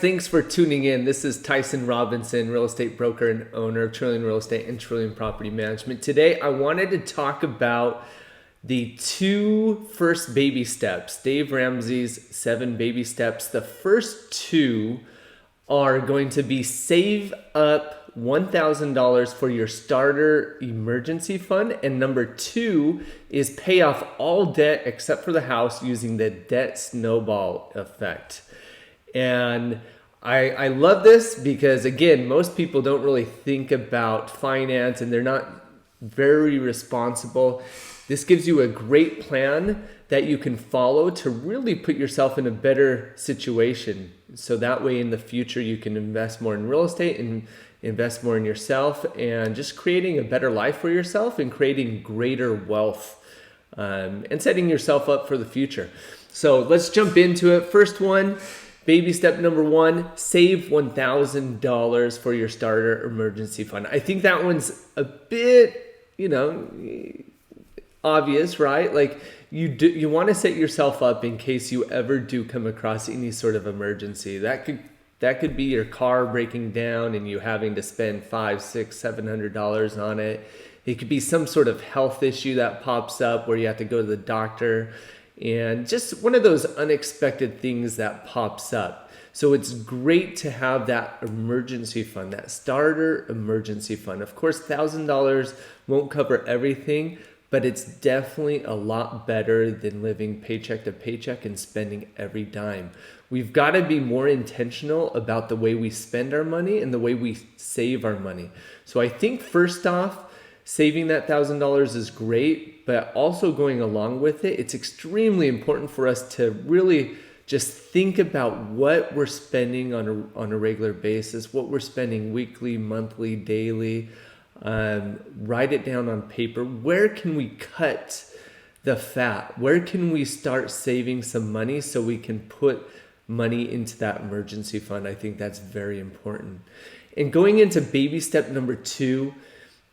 Thanks for tuning in. This is Tyson Robinson, real estate broker and owner of Trillion Real Estate and Trillion Property Management. Today, I wanted to talk about the two first baby steps, Dave Ramsey's 7 baby steps. The first two are going to be save up $1,000 for your starter emergency fund. And number 2 is pay off all debt except for the house using the debt snowball effect. And I love this because, again, most people don't really think about finance and they're not very responsible. This gives you a great plan that you can follow to really put yourself in a better situation. So that way in the future you can invest more in real estate and invest more in yourself and just creating a better life for yourself and creating greater wealth and setting yourself up for the future. So let's jump into it. First one. Baby step number 1, save $1,000 for your starter emergency fund. I think that one's a bit, obvious, right? Like you want to set yourself up in case you ever do come across any sort of emergency. That could be your car breaking down and you having to spend $500, $600, $700 on it. It could be some sort of health issue that pops up where you have to go to the doctor. And just one of those unexpected things that pops up. So it's great to have that emergency fund, that starter emergency fund. Of course, $1,000 won't cover everything, but it's definitely a lot better than living paycheck to paycheck and spending every dime. We've got to be more intentional about the way we spend our money and the way we save our money. So I think first off, saving that $1,000 is great, but also going along with it, it's extremely important for us to really just think about what we're spending on a regular basis, what we're spending weekly, monthly, daily. Write it down on paper. Where can we cut the fat? Where can we start saving some money so we can put money into that emergency fund? I think that's very important. And going into baby step number 2,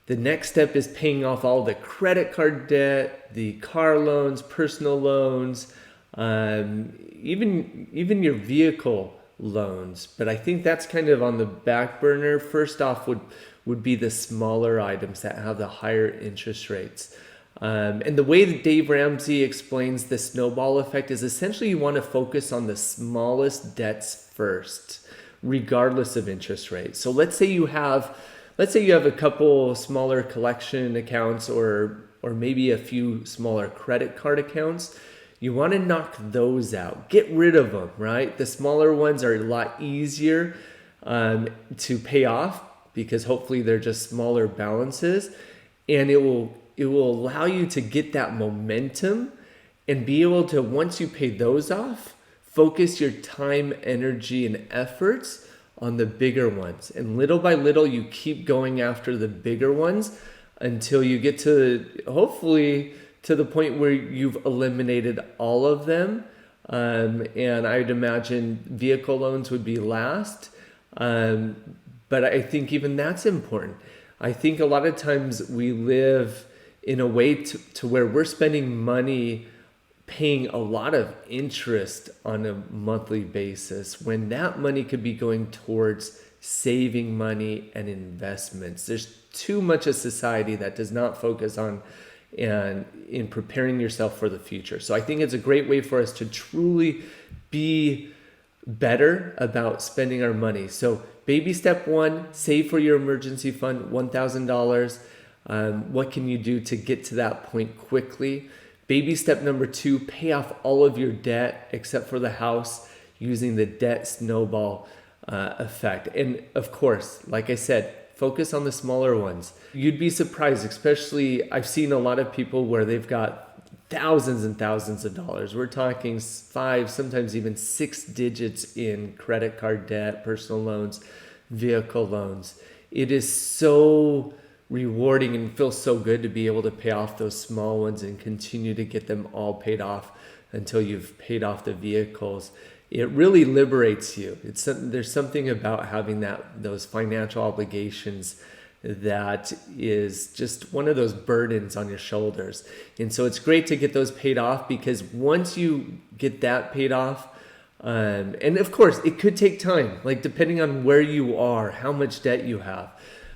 the next step is paying off all the credit card debt, the car loans, personal loans, even your vehicle loans. But I think that's kind of on the back burner. First off would be the smaller items that have the higher interest rates. And the way that Dave Ramsey explains the snowball effect is essentially you want to focus on the smallest debts first, regardless of interest rates. So let's say you have a couple smaller collection accounts or maybe a few smaller credit card accounts. You want to knock those out. Get rid of them, right? The smaller ones are a lot easier to pay off because hopefully they're just smaller balances, and it will allow you to get that momentum and be able to, once you pay those off, focus your time, energy, and efforts on the bigger ones. And little by little, you keep going after the bigger ones until you get to, hopefully, to the point where you've eliminated all of them. And I'd imagine vehicle loans would be last. But I think even that's important. I think a lot of times we live in a way to where we're spending money paying a lot of interest on a monthly basis when that money could be going towards saving money and investments. There's too much of society that does not focus on and in preparing yourself for the future. So I think it's a great way for us to truly be better about spending our money. So baby step 1, save for your emergency fund, $1,000. What can you do to get to that point quickly? Baby step number 2, pay off all of your debt except for the house using the debt snowball effect. And of course, like I said, focus on the smaller ones. You'd be surprised, especially I've seen a lot of people where they've got thousands and thousands of dollars. We're talking 5, sometimes even 6 digits in credit card debt, personal loans, vehicle loans. It is so rewarding and feels so good to be able to pay off those small ones and continue to get them all paid off until you've paid off the vehicles. It really liberates you. There's something about having those financial obligations that is just one of those burdens on your shoulders. And so it's great to get those paid off, because once you get that paid off, And of course, it could take time, like depending on where you are, how much debt you have.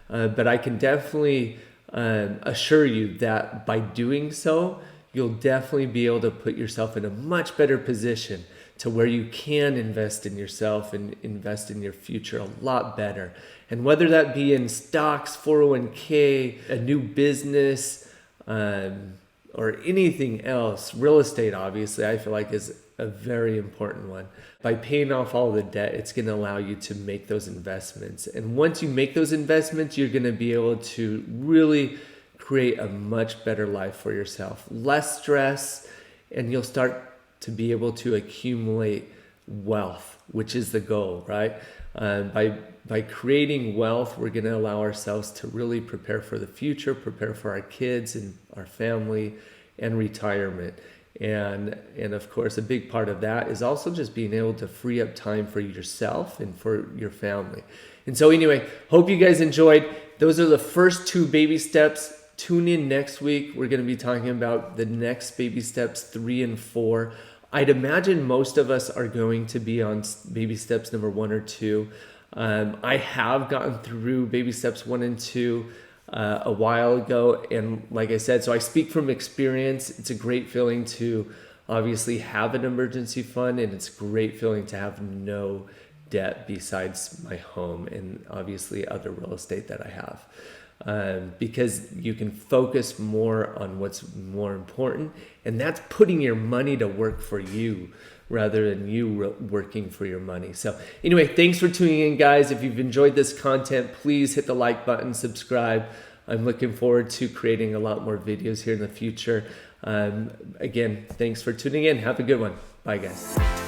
But I can definitely assure you that by doing so, you'll definitely be able to put yourself in a much better position to where you can invest in yourself and invest in your future a lot better. And whether that be in stocks, 401k, a new business, or anything else, real estate obviously I feel like is a very important one. By paying off all the debt, it's going to allow you to make those investments. And once you make those investments, you're going to be able to really create a much better life for yourself. Less stress, and you'll start to be able to accumulate wealth, which is the goal, right? By creating wealth, we're going to allow ourselves to really prepare for the future, prepare for our kids and our family and retirement. And of course, a big part of that is also just being able to free up time for yourself and for your family. And so anyway, hope you guys enjoyed. Those are the first 2 baby steps. Tune in next week. We're going to be talking about the next baby steps 3 and 4. I'd imagine most of us are going to be on baby steps number 1 or 2. I have gotten through baby steps 1 and 2 a while ago, and like I said, so I speak from experience. It's a great feeling to obviously have an emergency fund, and it's a great feeling to have no debt besides my home and obviously other real estate that I have, because you can focus more on what's more important, and that's putting your money to work for you rather than you working for your money. So anyway, thanks for tuning in, guys. If you've enjoyed this content, please hit the like button, subscribe. I'm looking forward to creating a lot more videos here in the future. Again, thanks for tuning in. Have a good one. Bye, guys.